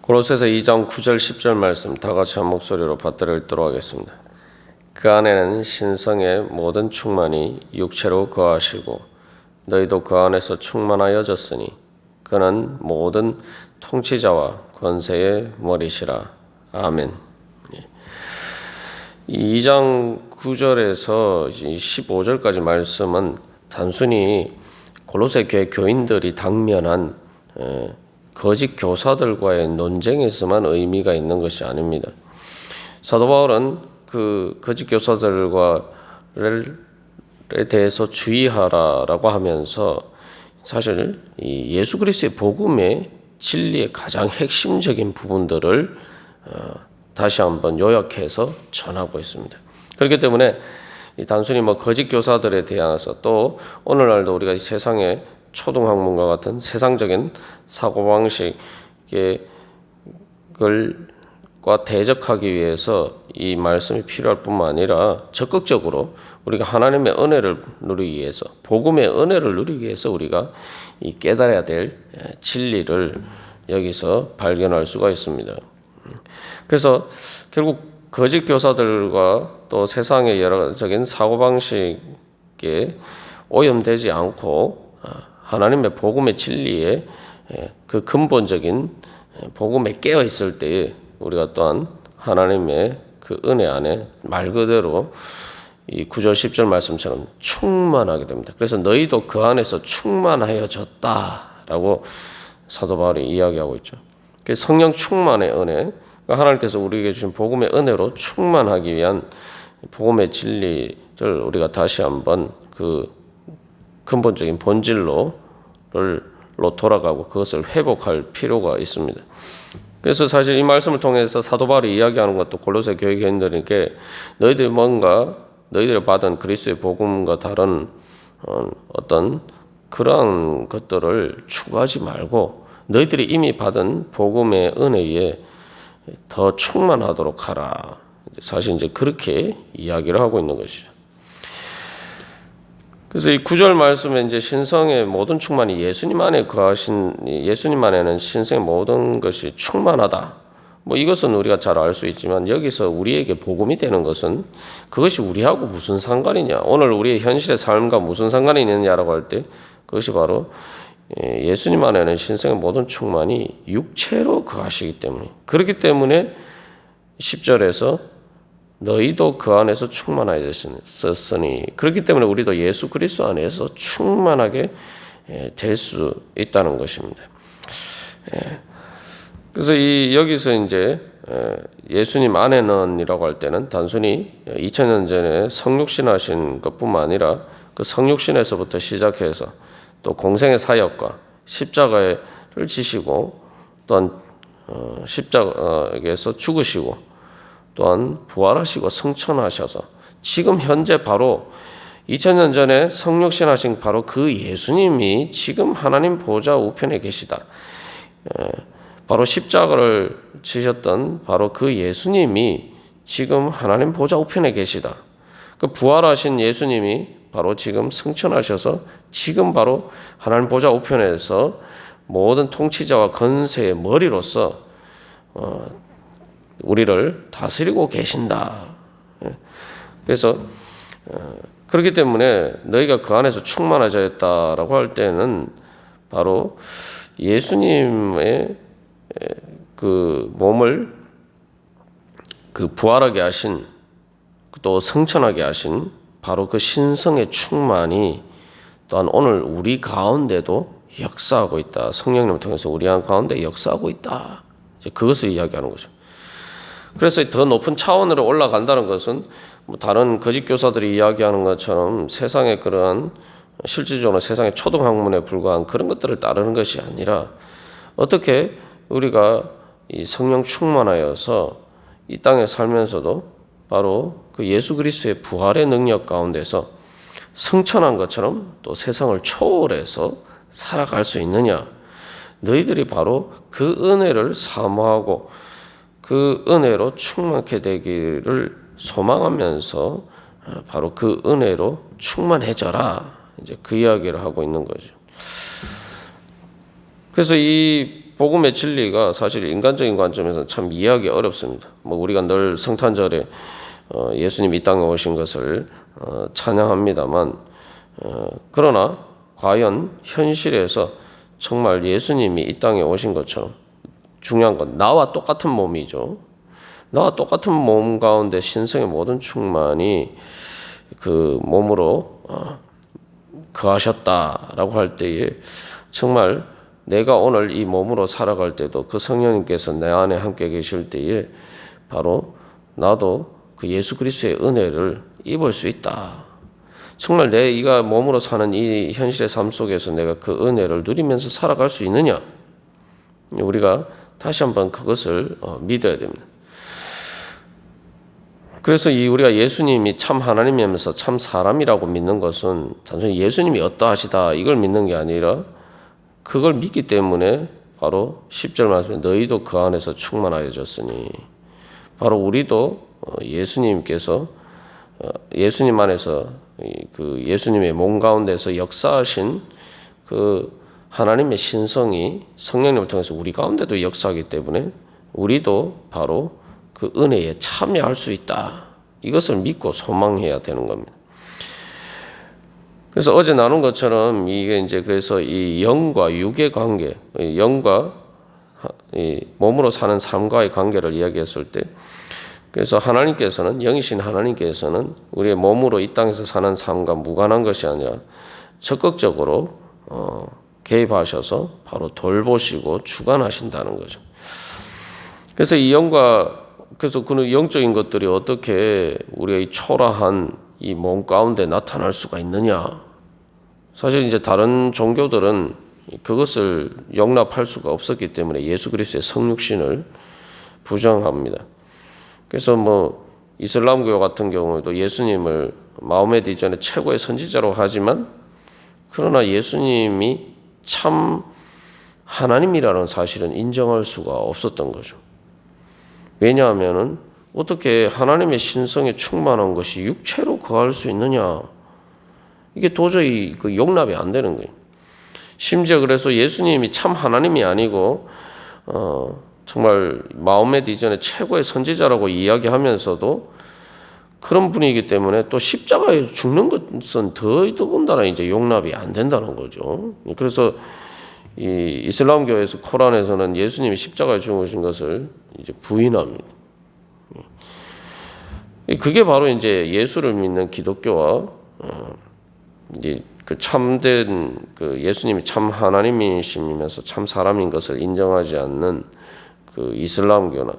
골로새서 2장 9절 10절 말씀 다 같이 한 목소리로 받들어 읽도록 하겠습니다. 그 안에는 신성의 모든 충만이 육체로 거하시고 너희도 그 안에서 충만하여졌으니 그는 모든 통치자와 권세의 머리시라. 아멘. 이 2장 9절에서 15절까지 말씀은 단순히 골로새 교회 교인들이 당면한 거짓 교사들과의 논쟁에서만 의미가 있는 것이 아닙니다. 사도 바울은 그 거짓 교사들에 대해서 주의하라라고 하면서 사실 이 예수 그리스도의 복음의 진리의 가장 핵심적인 부분들을 다시 한번 요약해서 전하고 있습니다. 그렇기 때문에 단순히 거짓 교사들에 대해서 또 오늘날도 우리가 이 세상의 초등학문과 같은 세상적인 사고방식과 대적하기 위해서 이 말씀이 필요할 뿐만 아니라 적극적으로 우리가 하나님의 은혜를 누리기 위해서 복음의 은혜를 누리기 위해서 우리가 이 깨달아야 될 진리를 여기서 발견할 수가 있습니다. 그래서 결국 거짓 교사들과 또 세상의 여러적인 사고방식에 오염되지 않고 하나님의 복음의 진리에 그 근본적인 복음에 깨어 있을 때 우리가 또한 하나님의 그 은혜 안에 말 그대로 이 9절 10절 말씀처럼 충만하게 됩니다. 그래서 너희도 그 안에서 충만하여졌다라고 사도 바울이 이야기하고 있죠. 성령 충만의 은혜, 하나님께서 우리에게 주신 복음의 은혜로 충만하기 위한 복음의 진리를 우리가 다시 한번 그 근본적인 본질로 돌아가고 그것을 회복할 필요가 있습니다. 그래서 사실 이 말씀을 통해서 사도 바울이 이야기하는 것도 골로새 교회 교인들에게 너희들이 너희들이 받은 그리스도의 복음과 다른 어떤 그러한 것들을 추구하지 말고 너희들이 이미 받은 복음의 은혜에 더 충만하도록 하라. 사실 이제 그렇게 이야기를 하고 있는 것이죠. 그래서 이 9절 말씀에 이제 신성의 모든 충만이 예수님 안에는 신성의 모든 것이 충만하다. 이것은 우리가 잘 알 수 있지만 여기서 우리에게 복음이 되는 것은 그것이 우리하고 무슨 상관이냐, 오늘 우리의 현실의 삶과 무슨 상관이 있느냐라고 할 때 그것이 바로 예수님 안에는 신성의 모든 충만이 육체로 거하시기 때문에, 그렇기 때문에 10절에서 너희도 그 안에서 충만하였으니, 그렇기 때문에 우리도 예수 그리스도 안에서 충만하게 될 수 있다는 것입니다. 그래서 여기서 이제 예수님 안에는이라고 할 때는 단순히 2000년 전에 성육신하신 것뿐만 아니라 그 성육신에서부터 시작해서 또 공생의 사역과 십자가를 지시고 또한 십자가에서 죽으시고 또한 부활하시고 승천하셔서 지금 현재 바로 2000년 전에 성육신하신 바로 그 예수님이 지금 하나님 보좌 우편에 계시다. 바로 십자가를 지셨던 바로 그 예수님이 지금 하나님 보좌 우편에 계시다. 그 부활하신 예수님이 바로 지금 승천하셔서 지금 바로 하나님 보좌 우편에서 모든 통치자와 권세의 머리로서 우리를 다스리고 계신다. 그래서 그렇기 때문에 너희가 그 안에서 충만해졌다라고 할 때는 바로 예수님의 그 몸을 그 부활하게 하신 또 승천하게 하신 바로 그 신성의 충만이 또한 오늘 우리 가운데도 역사하고 있다. 성령님을 통해서 우리 가운데 역사하고 있다. 이제 그것을 이야기하는 거죠. 그래서 더 높은 차원으로 올라간다는 것은 다른 거짓 교사들이 이야기하는 것처럼 세상의 그러한 실질적으로 세상의 초등학문에 불과한 그런 것들을 따르는 것이 아니라 어떻게 우리가 이 성령 충만하여서 이 땅에 살면서도 바로 그 예수 그리스도의 부활의 능력 가운데서 승천한 것처럼 또 세상을 초월해서 살아갈 수 있느냐. 너희들이 바로 그 은혜를 사모하고 그 은혜로 충만케 되기를 소망하면서 바로 그 은혜로 충만해져라. 이제 그 이야기를 하고 있는 거죠. 그래서 이 복음의 진리가 사실 인간적인 관점에서 참 이해하기 어렵습니다. 뭐 우리가 늘 성탄절에 예수님 이 땅에 오신 것을 찬양합니다만, 그러나 과연 현실에서 정말 예수님이 이 땅에 오신 것처럼 중요한 건 나와 똑같은 몸이죠. 나와 똑같은 몸 가운데 신성의 모든 충만이 그 몸으로 거하셨다라고 할 때에 정말 내가 오늘 이 몸으로 살아갈 때도 그 성령님께서 내 안에 함께 계실 때에 바로 나도 그 예수 그리스도의 은혜를 입을 수 있다. 정말 내가 몸으로 사는 이 현실의 삶 속에서 내가 그 은혜를 누리면서 살아갈 수 있느냐? 우리가 다시 한번 그것을 믿어야 됩니다. 그래서 우리가 예수님이 참 하나님이면서 참 사람이라고 믿는 것은 단순히 예수님이 어떠하시다 이걸 믿는 게 아니라 그걸 믿기 때문에 바로 10절 말씀에 너희도 그 안에서 충만하여졌으니 바로 우리도 예수님께서 예수님 안에서 그 예수님의 몸 가운데서 역사하신 그 하나님의 신성이 성령님을 통해서 우리 가운데도 역사하기 때문에 우리도 바로 그 은혜에 참여할 수 있다. 이것을 믿고 소망해야 되는 겁니다. 그래서 어제 나눈 것처럼 이게 이제 그래서 이 영과 육의 관계, 영과 이 몸으로 사는 삶과의 관계를 이야기했을 때, 그래서 하나님께서는 영이신 하나님께서는 우리의 몸으로 이 땅에서 사는 삶과 무관한 것이 아니라 적극적으로 개입하셔서 바로 돌보시고 주관하신다는 거죠. 그래서 이 영과 그래서 그 영적인 것들이 어떻게 우리가 이 초라한 이 몸 가운데 나타날 수가 있느냐? 사실 이제 다른 종교들은 그것을 용납할 수가 없었기 때문에 예수 그리스도의 성육신을 부정합니다. 그래서 뭐 이슬람교 같은 경우에도 예수님을 마호메드 이전에 최고의 선지자로 하지만 그러나 예수님이 참 하나님이라는 사실은 인정할 수가 없었던 거죠. 왜냐하면은 어떻게 하나님의 신성에 충만한 것이 육체로 거할 수 있느냐? 이게 도저히 그 용납이 안 되는 거예요. 심지어 그래서 예수님이 참 하나님이 아니고 정말 마호메드 이전에 최고의 선지자라고 이야기하면서도 그런 분이기 때문에 또 십자가에 죽는 것은 더군다나 이제 용납이 안 된다는 거죠. 그래서 이 이슬람교에서 코란에서는 예수님이 십자가에 죽으신 것을 이제 부인합니다. 그게 바로 이제 예수를 믿는 기독교와 이제 그 참된 그 예수님이 참 하나님이시면서 참 사람인 것을 인정하지 않는 그 이슬람교나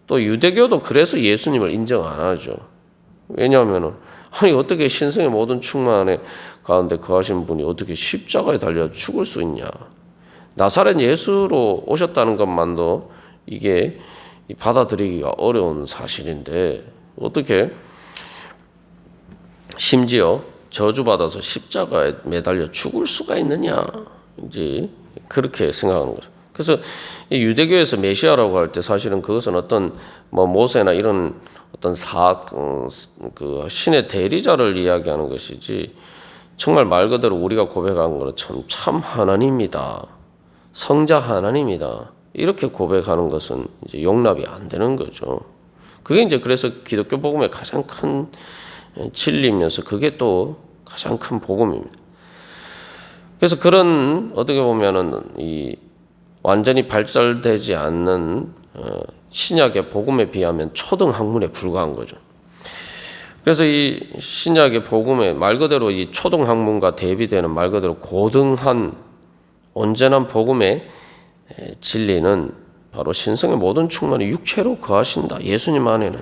또 유대교도 그래서 예수님을 인정 안 하죠. 왜냐하면은 아니 어떻게 신성의 모든 충만의 가운데 거하신 분이 어떻게 십자가에 달려 죽을 수 있냐? 나사렛 예수로 오셨다는 것만도 이게 받아들이기가 어려운 사실인데 어떻게 심지어 저주받아서 십자가에 매달려 죽을 수가 있느냐? 이제 그렇게 생각하는 거죠. 그래서 유대교에서 메시아라고 할 때 사실은 그것은 어떤 뭐 모세나 이런 어떤 그 신의 대리자를 이야기하는 것이지 정말 말 그대로 우리가 고백한 것처럼 참 하나님이다. 성자 하나님이다. 이렇게 고백하는 것은 이제 용납이 안 되는 거죠. 그게 이제 그래서 기독교 복음의 가장 큰 진리면서 그게 또 가장 큰 복음입니다. 그래서 그런 어떻게 보면은 이 완전히 발달되지 않는 신약의 복음에 비하면 초등 학문에 불과한 거죠. 그래서 이 신약의 복음에 말 그대로 이 초등 학문과 대비되는 말 그대로 고등한 온전한 복음의 진리는 바로 신성의 모든 충만이 육체로 거하신다. 예수님 안에는.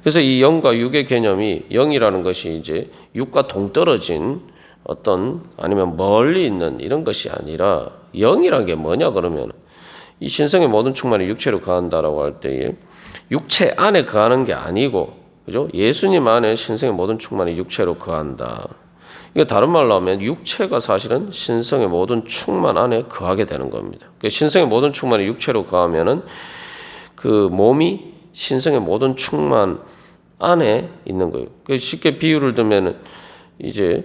그래서 이 영과 육의 개념이 영이라는 것이 이제 육과 동떨어진 어떤 아니면 멀리 있는 이런 것이 아니라 영이란 게 뭐냐 그러면 이 신성의 모든 충만이 육체로 거한다라고 할 때에 육체 안에 거하는 게 아니고 그죠? 예수님 안에 신성의 모든 충만이 육체로 거한다. 이거 다른 말로 하면 육체가 사실은 신성의 모든 충만 안에 거하게 되는 겁니다. 신성의 모든 충만이 육체로 거하면은 그 몸이 신성의 모든 충만 안에 있는 거예요. 쉽게 비유를 들면은 이제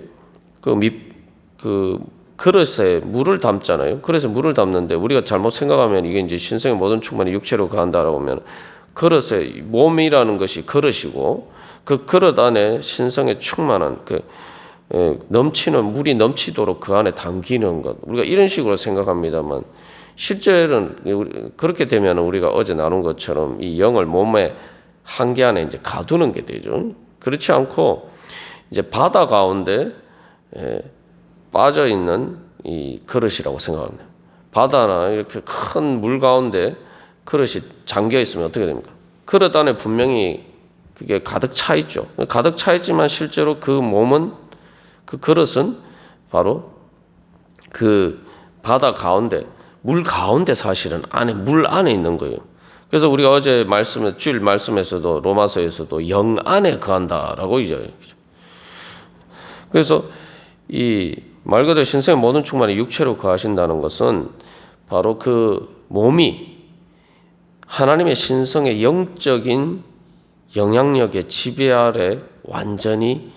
그 그릇에 물을 담잖아요. 그래서 물을 담는데 우리가 잘못 생각하면 이게 이제 신성의 모든 충만이 육체로 거한다라고 하면 그릇에 몸이라는 것이 그릇이고 그 그릇 안에 신성의 충만한 넘치는 물이 넘치도록 그 안에 담기는 것. 우리가 이런 식으로 생각합니다만 실제는 그렇게 되면 우리가 어제 나눈 것처럼 이 영을 몸의 한계 안에 이제 가두는 게 되죠. 그렇지 않고 이제 바다 가운데 빠져 있는 이 그릇이라고 생각합니다. 바다나 이렇게 큰 물 가운데 그릇이 잠겨 있으면 어떻게 됩니까? 그릇 안에 분명히 그게 가득 차 있죠. 가득 차 있지만 실제로 그 몸은 그 그릇은 바로 그 바다 가운데 물 가운데 사실은 안에 물 안에 있는 거예요. 그래서 우리가 어제 주일 말씀에서도 로마서에서도 영 안에 거한다라고 이제 그래서 이 말 그대로 신성의 모든 충만이 육체로 거하신다는 것은 바로 그 몸이 하나님의 신성의 영적인 영향력의 지배 아래 완전히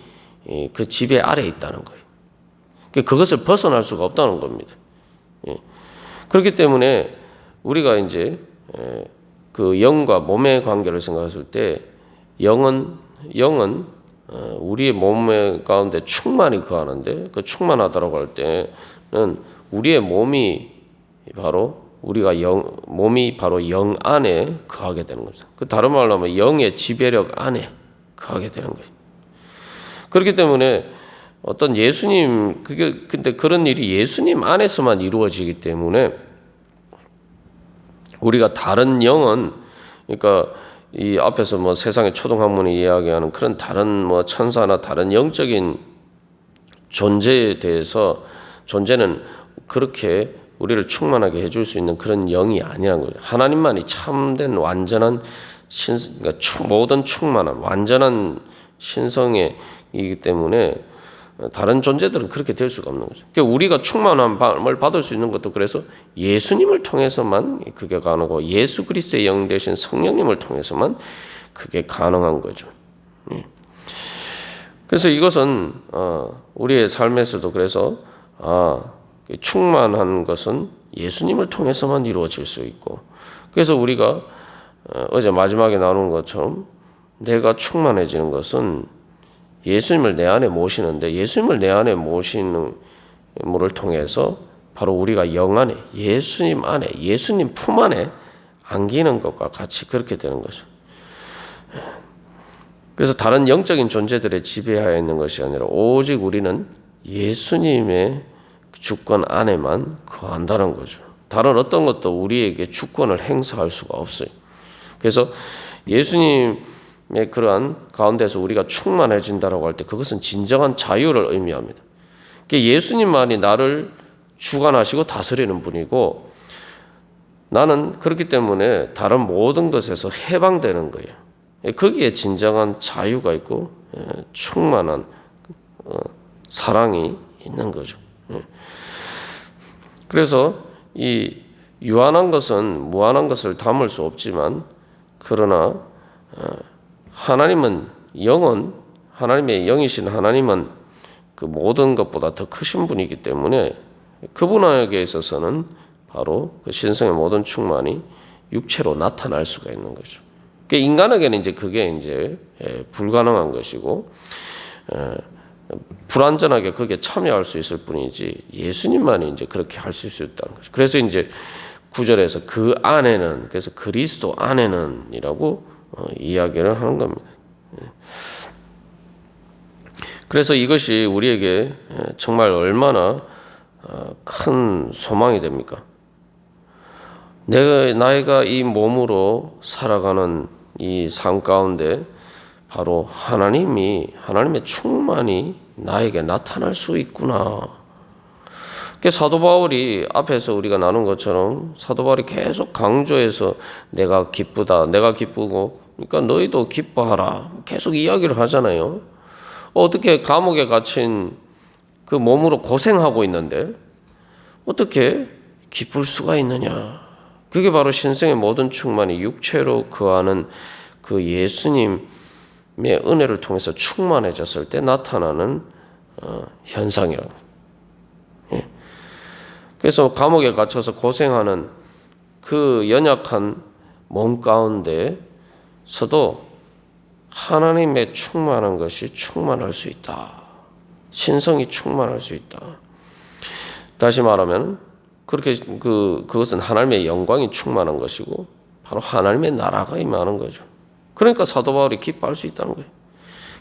그 지배 아래 있다는 거예요. 그것을 벗어날 수가 없다는 겁니다. 그렇기 때문에 우리가 이제 그 영과 몸의 관계를 생각했을 때 영은 우리의 몸의 가운데 충만히 거하는데 그 충만하다라고 할 때는 우리의 몸이 바로 몸이 바로 영 안에 거하게 되는 겁니다. 그 다른 말로 하면 영의 지배력 안에 거하게 되는 거예요. 그렇기 때문에 어떤 근데 그런 일이 예수님 안에서만 이루어지기 때문에 우리가 다른 영은 그러니까 이 앞에서 뭐 세상의 초등학문이 이야기하는 그런 다른 뭐 천사나 다른 영적인 존재에 대해서 존재는 그렇게 우리를 충만하게 해줄 수 있는 그런 영이 아니라는 거죠. 하나님만이 참된 완전한 그러니까 모든 충만한 완전한 신성이기 때문에 다른 존재들은 그렇게 될 수가 없는 거죠. 그러니까 우리가 충만함을 받을 수 있는 것도 그래서 예수님을 통해서만 그게 가능하고 예수 그리스도의 영 되신 성령님을 통해서만 그게 가능한 거죠. 그래서 이것은 우리의 삶에서도 그래서 충만한 것은 예수님을 통해서만 이루어질 수 있고 그래서 우리가 어제 마지막에 나눈 것처럼 내가 충만해지는 것은 예수님을 내 안에 모시는데 예수님을 내 안에 모시는 물을 통해서 바로 우리가 영 안에 예수님 안에 예수님 품 안에 안기는 것과 같이 그렇게 되는 거죠. 그래서 다른 영적인 존재들의 지배하에 있는 것이 아니라 오직 우리는 예수님의 주권 안에만 거한다는 거죠. 다른 어떤 것도 우리에게 주권을 행사할 수가 없어요. 그래서 예수님의 그러한 가운데서 우리가 충만해진다라고 할 때 그것은 진정한 자유를 의미합니다. 예수님만이 나를 주관하시고 다스리는 분이고 나는 그렇기 때문에 다른 모든 것에서 해방되는 거예요. 거기에 진정한 자유가 있고 충만한 사랑이 있는 거죠. 그래서 이 유한한 것은 무한한 것을 담을 수 없지만 그러나 하나님은 하나님의 영이신 하나님은 그 모든 것보다 더 크신 분이기 때문에 그분에게 있어서는 바로 그 신성의 모든 충만이 육체로 나타날 수가 있는 거죠. 인간에게는 이제 그게 이제 불가능한 것이고 불완전하게 거기에 참여할 수 있을 뿐이지 예수님만이 이제 그렇게 할 수 있다는 거죠. 그래서 이제 9절에서 그 안에는 그래서 그리스도 안에는이라고 이야기를 하는 겁니다. 그래서 이것이 우리에게 정말 얼마나 큰 소망이 됩니까? 나이가 이 몸으로 살아가는 이 삶 가운데 바로 하나님의 충만이 나에게 나타날 수 있구나. 사도 바울이 앞에서 우리가 나눈 것처럼 사도 바울이 계속 강조해서 내가 기쁘다, 내가 기쁘고, 그러니까 너희도 기뻐하라. 계속 이야기를 하잖아요. 어떻게 감옥에 갇힌 그 몸으로 고생하고 있는데 어떻게 기쁠 수가 있느냐? 그게 바로 신성의 모든 충만이 육체로 거하는 그 예수님의 은혜를 통해서 충만해졌을 때 나타나는 현상이라고. 그래서 감옥에 갇혀서 고생하는 그 연약한 몸 가운데서도 하나님의 충만한 것이 충만할 수 있다. 신성이 충만할 수 있다. 다시 말하면 그렇게 그것은 하나님의 영광이 충만한 것이고 바로 하나님의 나라가 임하는 거죠. 그러니까 사도 바울이 기뻐할 수 있다는 거예요.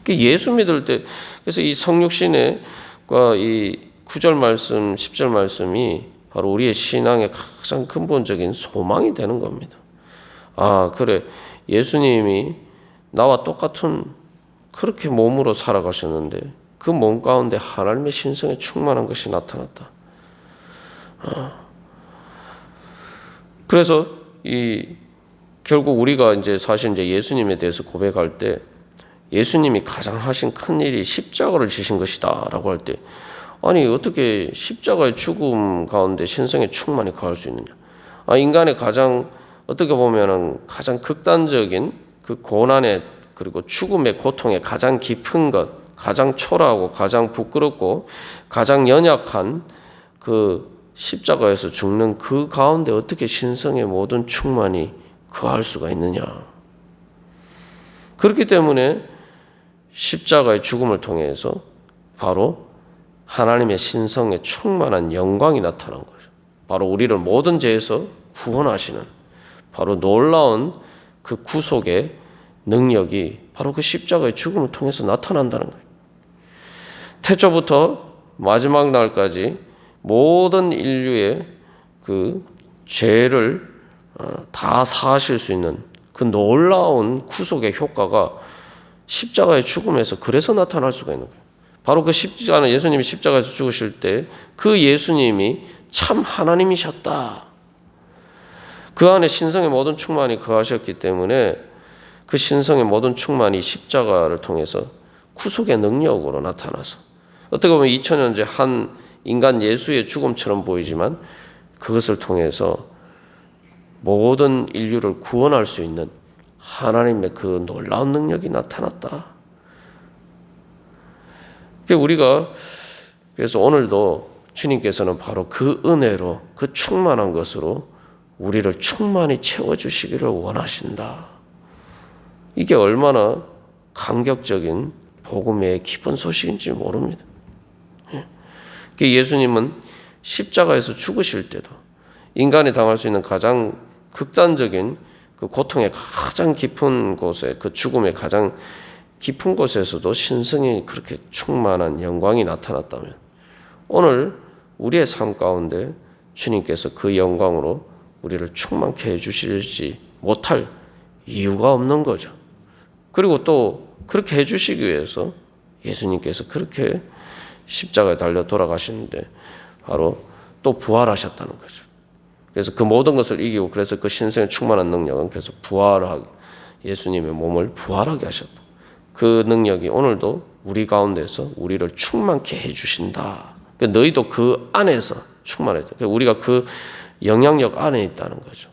예수 믿을 때 그래서 이 성육신과 이 9절 말씀, 10절 말씀이 바로 우리의 신앙의 가장 근본적인 소망이 되는 겁니다. 아, 그래. 예수님이 나와 똑같은 그렇게 몸으로 살아가셨는데 그 몸 가운데 하나님의 신성에 충만한 것이 나타났다. 그래서 결국 우리가 이제 사실 이제 예수님에 대해서 고백할 때 예수님이 가장 하신 큰 일이 십자가를 지신 것이다라고 할 때 아니 어떻게 십자가의 죽음 가운데 신성의 충만이 가할 수 있느냐? 인간의 가장 어떻게 보면은 가장 극단적인 그 고난의 그리고 죽음의 고통의 가장 깊은 것, 가장 초라하고 가장 부끄럽고 가장 연약한 그 십자가에서 죽는 그 가운데 어떻게 신성의 모든 충만이 거할 수가 있느냐? 그렇기 때문에 십자가의 죽음을 통해서 바로 하나님의 신성의 충만한 영광이 나타난 거죠. 바로 우리를 모든 죄에서 구원하시는 바로 놀라운 그 구속의 능력이 바로 그 십자가의 죽음을 통해서 나타난다는 거예요. 태초부터 마지막 날까지 모든 인류의 그 죄를 다 사하실 수 있는 그 놀라운 구속의 효과가 십자가의 죽음에서 그래서 나타날 수가 있는 거예요. 바로 그 십자가는 예수님이 십자가에서 죽으실 때 그 예수님이 참 하나님이셨다. 그 안에 신성의 모든 충만이 거하셨기 때문에 그 신성의 모든 충만이 십자가를 통해서 구속의 능력으로 나타나서 어떻게 보면 2000년 전 한 인간 예수의 죽음처럼 보이지만 그것을 통해서 모든 인류를 구원할 수 있는 하나님의 그 놀라운 능력이 나타났다. 우리가 그래서 오늘도 주님께서는 바로 그 은혜로 그 충만한 것으로 우리를 충만히 채워주시기를 원하신다. 이게 얼마나 감격적인 복음의 기쁜 소식인지 모릅니다. 예수님은 십자가에서 죽으실 때도 인간이 당할 수 있는 가장 극단적인 그 고통의 가장 깊은 곳에 그 죽음의 가장 깊은 곳에서도 신성이 그렇게 충만한 영광이 나타났다면 오늘 우리의 삶 가운데 주님께서 그 영광으로 우리를 충만케 해주시지 못할 이유가 없는 거죠. 그리고 또 그렇게 해주시기 위해서 예수님께서 그렇게 십자가에 달려 돌아가시는데 바로 또 부활하셨다는 거죠. 그래서 그 모든 것을 이기고 그래서 그 신성의 충만한 능력은 계속 부활하게 예수님의 몸을 부활하게 하셨다. 그 능력이 오늘도 우리 가운데서 우리를 충만케 해주신다. 그러니까 너희도 그 안에서 충만해져. 우리가 그 영향력 안에 있다는 거죠.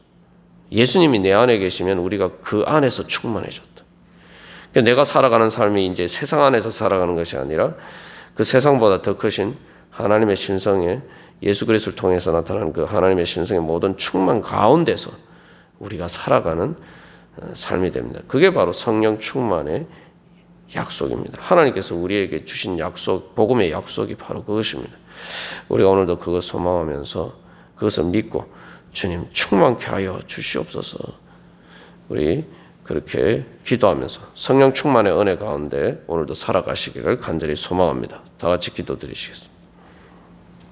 예수님이 내 안에 계시면 우리가 그 안에서 충만해졌다. 그러니까 내가 살아가는 삶이 이제 세상 안에서 살아가는 것이 아니라 그 세상보다 더 크신 하나님의 신성에 예수 그리스도를 통해서 나타나는 그 하나님의 신성의 모든 충만 가운데서 우리가 살아가는 삶이 됩니다. 그게 바로 성령 충만의 약속입니다. 하나님께서 우리에게 주신 약속, 복음의 약속이 바로 그것입니다. 우리가 오늘도 그것 소망하면서 그것을 믿고 주님 충만케 하여 주시옵소서. 우리 그렇게 기도하면서 성령 충만의 은혜 가운데 오늘도 살아가시기를 간절히 소망합니다. 다 같이 기도드리시겠습니다.